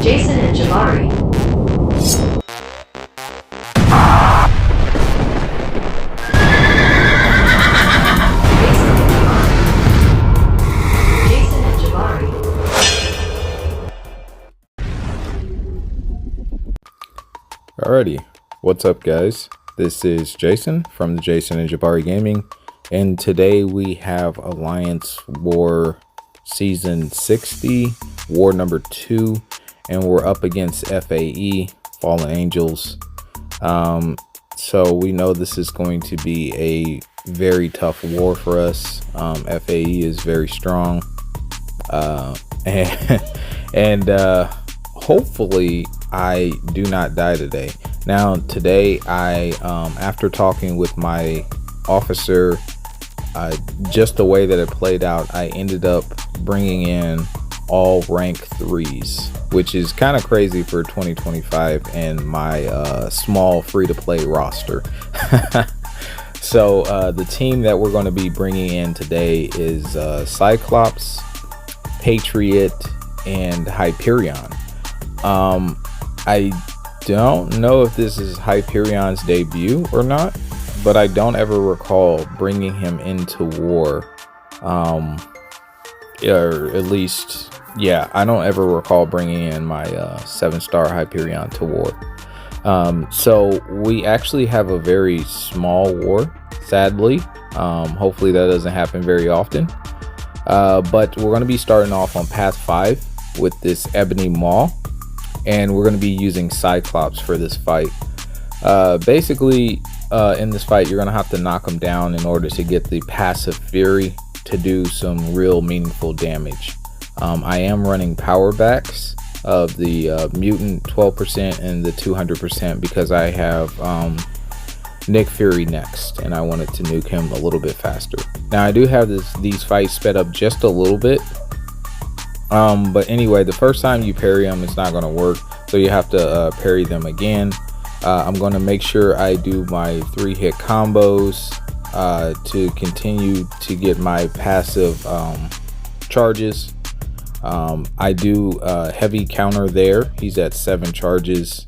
Jason and Jabari. Jason and Jabari. Alrighty, what's up guys? This is Jason from the Jason and Jabari Gaming, and today we have Alliance War Season 60, War number 2, and we're up against FAE, Fallen Angels. So we know this is going to be a very tough war for us. FAE is very strong, and hopefully I do not die today. Now today I after talking with my officer, just the way that it played out, I ended up bringing in all rank 3s, which is kind of crazy for 2025 and my small free-to-play roster. So the team that we're going to be bringing in today is Cyclops, Patriot, and Hyperion. I don't know if this is Hyperion's debut or not, but I don't ever recall bringing him into war, or at least, yeah, I don't ever recall bringing in my 7-star Hyperion to war. So we actually have a very small war, sadly. Hopefully that doesn't happen very often, but we're going to be starting off on path 5 with this Ebony Maw, and we're going to be using Cyclops for this fight. Basically, in this fight, you're going to have to knock him down in order to get the passive Fury to do some real meaningful damage. I am running power backs of the mutant 12% and the 200% because I have Nick Fury next, and I wanted to nuke him a little bit faster. Now I do have these fights sped up just a little bit. But anyway, the first time you parry them, it's not going to work, so you have to parry them again. I'm going to make sure I do my 3-hit combos to continue to get my passive charges. I do heavy counter there. He's at 7 charges,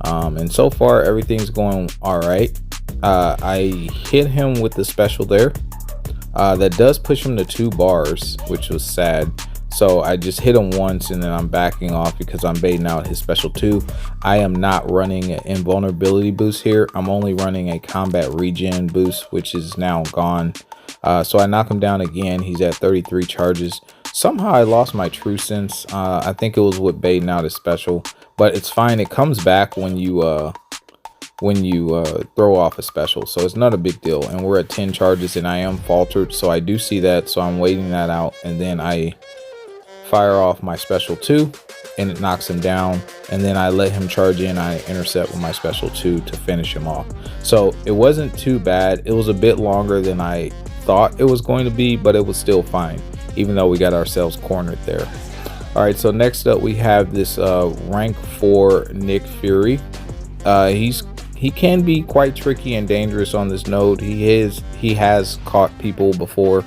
and so far everything's going all right. I hit him with the special there. That does push him to 2 bars, which was sad. So I just hit him once and then I'm backing off because I'm baiting out his special 2. I am not running an invulnerability boost here. I'm only running a combat regen boost, which is now gone. So I knock him down again. He's at 33 charges. Somehow I lost my true sense. I think it was with baiting out his special, but it's fine. It comes back when you throw off a special, so it's not a big deal. And we're at 10 charges and I am faltered, so I do see that, so I'm waiting that out, and then I fire off my special 2 and it knocks him down, and then I let him charge in. I intercept with my special 2 to finish him off. So it wasn't too bad. It was a bit longer than I thought it was going to be, but it was still fine, even though we got ourselves cornered there. All right, so next up we have this rank 4 Nick Fury. He can be quite tricky and dangerous on this node. He has caught people before.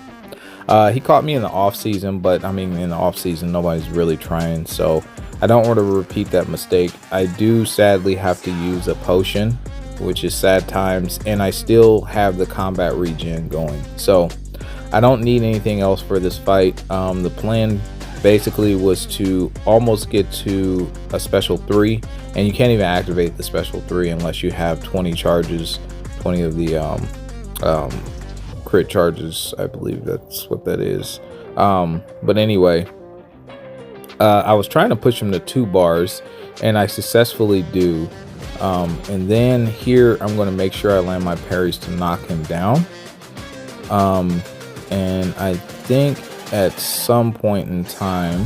He caught me in the off season, but I mean, in the off season nobody's really trying, so I don't want to repeat that mistake. I do sadly have to use a potion, which is sad times, and I still have the combat regen going, so I don't need anything else for this fight. The plan basically was to almost get to a special 3, and you can't even activate the special 3 unless you have 20 charges, 20 of the crit charges. I believe that's what that is. But anyway, I was trying to push him to 2 bars, and I successfully do. And then here I'm going to make sure I land my parries to knock him down. And I think at some point in time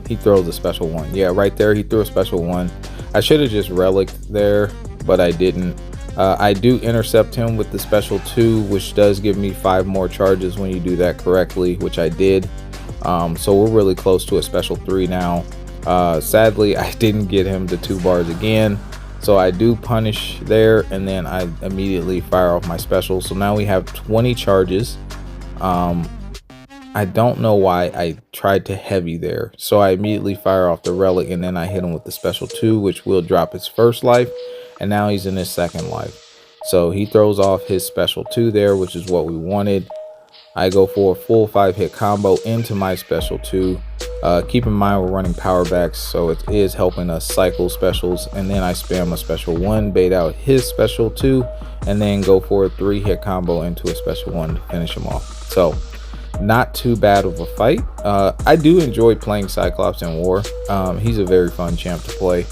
he throws a special 1. Yeah, right there he threw a special 1. I should have just relicked there, but I didn't. I do intercept him with the special 2, which does give me 5 more charges when you do that correctly, which I did. So we're really close to a special 3 now. Sadly, I didn't get him to 2 bars again, so I do punish there, and then I immediately fire off my special. So now we have 20 charges. I don't know why I tried to heavy there. So I immediately fire off the relic, and then I hit him with the special 2, which will drop his first life. And now he's in his second life. So he throws off his special 2 there, which is what we wanted. I go for a full 5-hit combo into my special 2. Keep in mind we're running power backs, so it is helping us cycle specials. And then I spam a special 1, bait out his special 2, and then go for a 3-hit combo into a special 1 to finish him off. So not too bad of a fight. I do enjoy playing Cyclops in War. He's a very fun champ to play.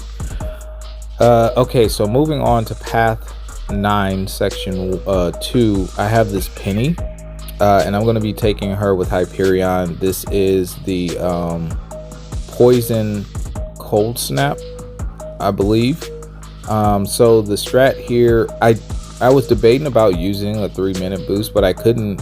Okay, so moving on to Path 9, Section 2, I have this Peni. And I'm going to be taking her with Hyperion. This is the Poison Cold Snap, I believe. So the strat here, I was debating about using a 3-minute boost, but I couldn't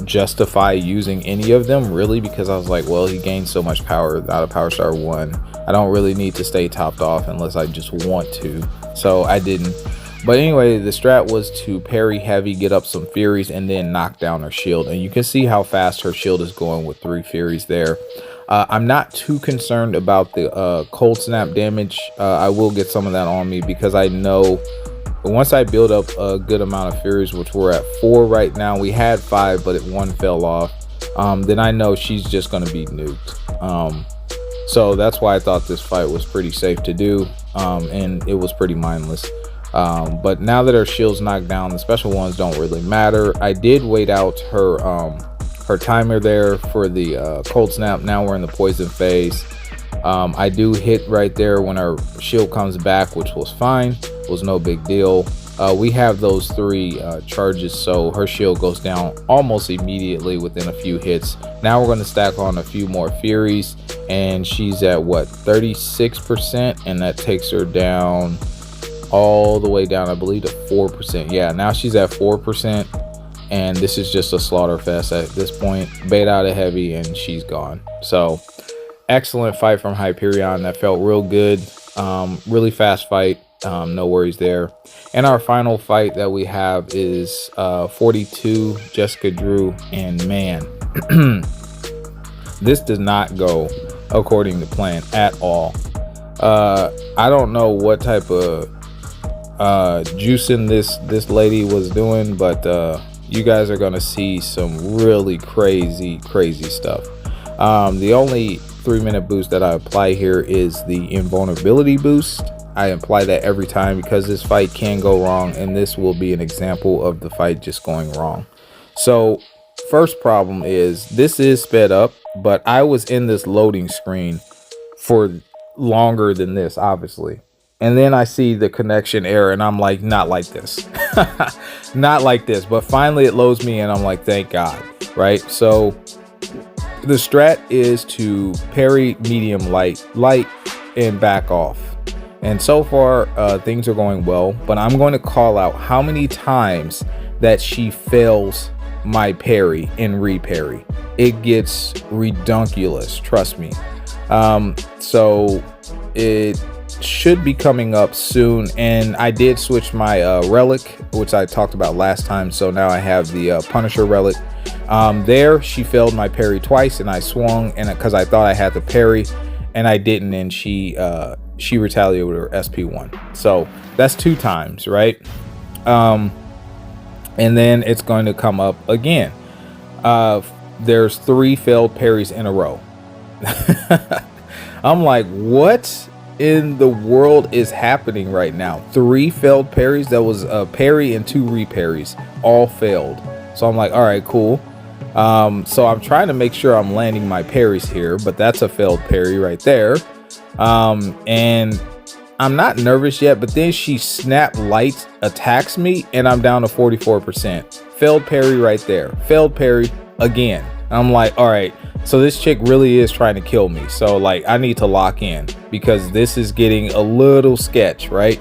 justify using any of them really, because I was like, well, he gains so much power out of Power Star 1. I don't really need to stay topped off unless I just want to. So I didn't. But anyway, the strat was to parry heavy, get up some Furies, and then knock down her shield. And you can see how fast her shield is going with 3 Furies there. I'm not too concerned about the cold snap damage. I will get some of that on me because I know once I build up a good amount of Furies, which we're at 4 right now, we had 5, but 1 fell off. Then I know she's just going to be nuked. So that's why I thought this fight was pretty safe to do, and it was pretty mindless. But now that her shield's knocked down, the special ones don't really matter. I did wait out her her timer there for the cold snap. Now we're in the poison phase. I do hit right there when her shield comes back, which was fine, was no big deal. We have those 3 charges, so her shield goes down almost immediately within a few hits. Now we're going to stack on a few more Furies, and she's at what, 36%, and that takes her down all the way down, I believe, to 4%. Yeah, now she's at 4%, and this is just a slaughter fest at this point. Bait out a heavy and she's gone. So excellent fight from Hyperion. That felt real good. Really fast fight. No worries there. And our final fight that we have is 42 Jessica Drew, and man, this does not go according to plan at all. I don't know what type of juicing this lady was doing, but you guys are gonna see some really crazy stuff. The only 3-minute boost that I apply here is the invulnerability boost. I apply that every time because this fight can go wrong, and this will be an example of the fight just going wrong. So first problem is this is sped up, but I was in this loading screen for longer than this, obviously. And then I see the connection error, and I'm like, not like this. Not like this. But finally it loads me, and I'm like, thank God, right? So the strat is to parry medium light, and back off. And so far, things are going well, but I'm going to call out how many times that she fails my parry and reparry. It gets redunculous, trust me. So it should be coming up soon, and I did switch my relic, which I talked about last time. So now I have the Punisher relic. There she failed my parry twice, and I swung, and because I thought I had the parry and I didn't, and she retaliated with her SP1. So that's 2 times, right? And then it's going to come up again. There's 3 failed parries in a row. I'm like, what in the world is happening right now? 3 failed parries. That was a parry and 2 reparries, all failed. So I'm like, all right, cool. So I'm trying to make sure I'm landing my parries here, but that's a failed parry right there. And I'm not nervous yet, but then she snap light attacks me, and I'm down to 44%. Failed parry right there. Failed parry again. I'm like, all right, so this chick really is trying to kill me. So like, I need to lock in because this is getting a little sketch, right?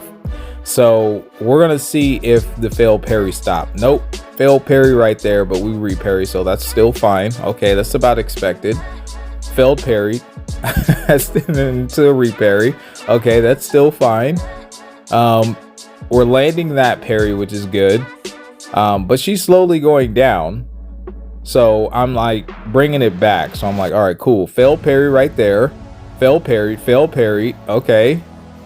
So we're gonna see if the failed parry stop. Nope, failed parry right there, but we reparry, so that's still fine. Okay, that's about expected. Failed parry into a reparry. Okay, that's still fine. We're landing that parry, which is good. But she's slowly going down. So I'm like bringing it back. So I'm like, all right, cool. Fail parry right there. Fail parry, fail parry. Okay.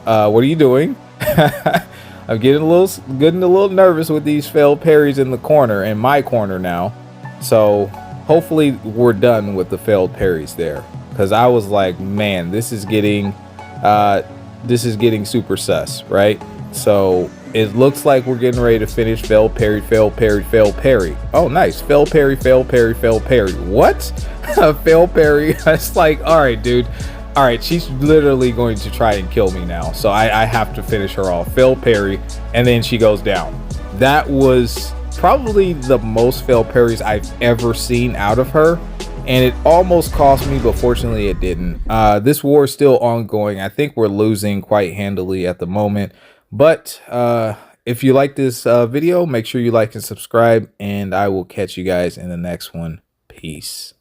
What are you doing? I'm getting a little nervous with these failed parries in the corner, in my corner now. So hopefully we're done with the failed parries there, because I was like, man, this is getting super sus, right? So it looks like we're getting ready to finish fail parry, fail parry, fail parry. Oh, nice. Fail parry, fail parry, fail parry. What? Fail parry. It's like, all right, dude. All right, she's literally going to try and kill me now. So I have to finish her off. Fail parry, and then she goes down. That was probably the most fail parries I've ever seen out of her. And it almost cost me, but fortunately it didn't. This war is still ongoing. I think we're losing quite handily at the moment. But if you like this video, make sure you like and subscribe. And I will catch you guys in the next one. Peace.